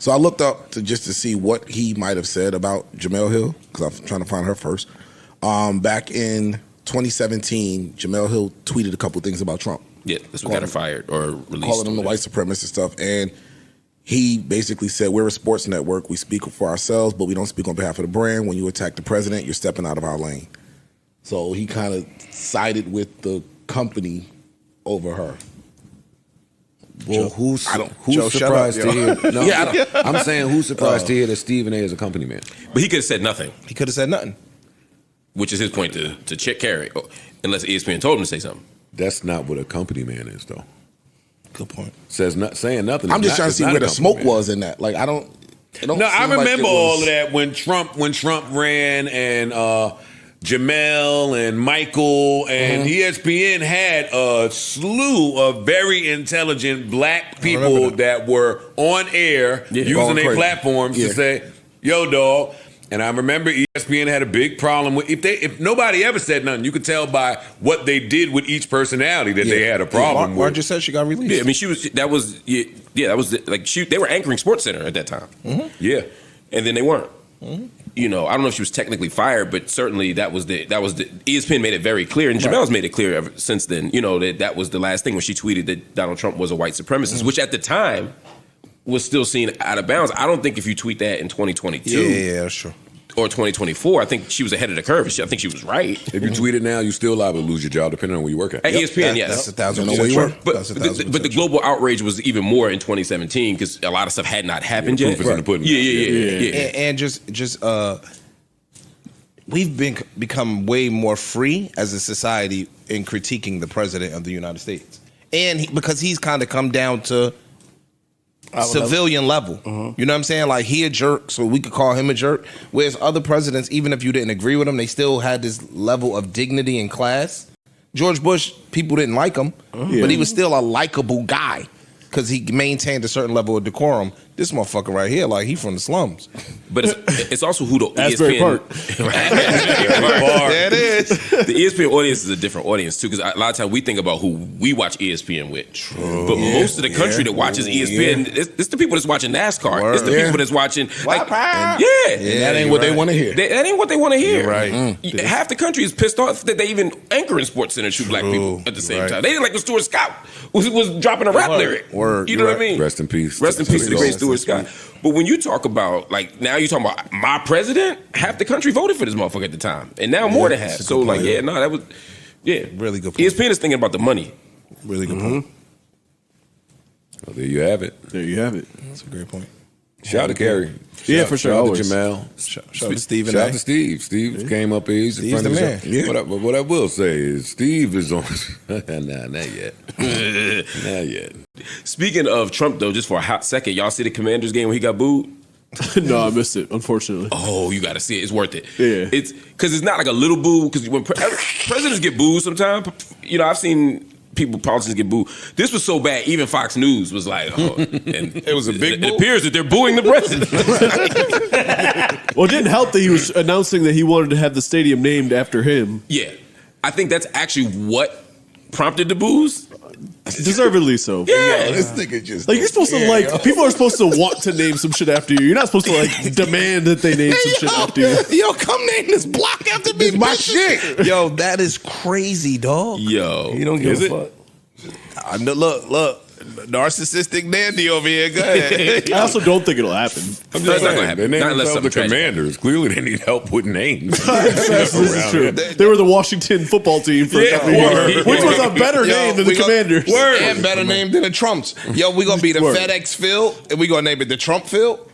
So I looked up to see what he might have said about Jemele Hill, because I'm trying to find her first. Back in 2017, Jemele Hill tweeted a couple things about Trump. Yeah, that's what got her fired or released. Calling him the white supremacist stuff. And he basically said, we're a sports network. We speak for ourselves, but we don't speak on behalf of the brand. When you attack the president, you're stepping out of our lane. So he kind of sided with the company over her. Well, who's surprised to hear? No, I'm saying who's surprised to hear that Stephen A. is a company man? But he could have said nothing. He could have said nothing. Which is his point to check carry, unless ESPN told him to say something. That's not what a company man is, though. Good point. Saying nothing. I'm just trying to see where the smoke was in that. Like, I remember all of that when Trump ran and Jemele and Michael and ESPN had a slew of very intelligent black people that were on air using their platforms to say, "Yo, dog." And I remember ESPN had a big problem with if nobody ever said nothing, you could tell by what they did with each personality that they had a problem with. Marge said she got released. Yeah, I mean they were anchoring SportsCenter at that time. Mm-hmm. Yeah, and then they weren't. Mm-hmm. You know, I don't know if she was technically fired, but certainly that was the ESPN made it very clear, and Jemele's made it clear ever since then. You know that was the last thing when she tweeted that Donald Trump was a white supremacist, which at the time was still seen out of bounds. I don't think if you tweet that in 2022, yeah, that's true, or 2024, I think she was ahead of the curve. I think she was right. If you tweet it now, you're still liable to lose your job depending on where you work at. At ESPN, yes, that's 1,000% true. But the global outrage was even more in 2017 because a lot of stuff had not happened yet. Proof is in the pudding. Yeah. And just we've become way more free as a society in critiquing the president of the United States, and because he's kind of come down to civilian level. You know what I'm saying? Like, he a jerk, so we could call him a jerk. Whereas other presidents, even if you didn't agree with him, they still had this level of dignity and class. George Bush, people didn't like him, but he was still a likable guy because he maintained a certain level of decorum. This motherfucker right here, like, he from the slums. But it's also who the Asbury ESPN Park. There it is. The ESPN audience is a different audience too, because a lot of times we think about who we watch ESPN with. True. But most of the country that watches ESPN, it's the people that's watching NASCAR. Word. It's the people that's watching that ain't what they want to hear. That ain't what they want to hear. You're right. Half the country is pissed off that they even anchor in SportsCenter to black people at the same time. They didn't like when Stuart Scott was dropping a rap lyric. Word. You know what I mean? Rest in peace. Rest in peace to the great Stuart Scott. But when you talk about, like, now you're talking about my president, half the country voted for this motherfucker at the time. And now more than half. So, like, that was, really good point. ESPN is thinking about the money. Really good point. Well, there you have it. There you have it. That's a great point. Shout out to Carrie. Yeah, for sure. Shout out to Always. Jemele. Shout out to Stephen Shout A. out to Steve. Steve came up here. He's Steve's the man. show. But what I will say is Steve is on. Nah, not yet. Not yet. Speaking of Trump, though, just for a hot second, y'all see the Commanders game when he got booed? No, I missed it, unfortunately. Oh, you got to see it. It's worth it. Yeah. It's because it's not like a little boo. Because when presidents get booed sometimes, you know, I've seen politicians get booed. This was so bad, even Fox News was like, oh. And it was a big boo. It appears that they're booing the president. Well, it didn't help that he was announcing that he wanted to have the stadium named after him. Yeah. I think that's actually what prompted the boos. Deservedly so. Yeah. This nigga just Like, you're supposed to, people are supposed to want to name some shit after you. You're not supposed to, demand that they name some shit after you. Yo, come name this block after me. my shit. Yo, that is crazy, dog. Yo. You don't give a fuck. Look. Narcissistic dandy over here. Go ahead. I also don't think it'll happen. I'm That's just not gonna saying, happen. they named Not unless themselves the something tragic Commanders. Clearly, they need help with names. This is true. They were the Washington football team for a couple years, which was a better name than the Commanders. And better name than the Trumps. Yo, we gonna be the FedEx Field, and we gonna name it the Trump Field.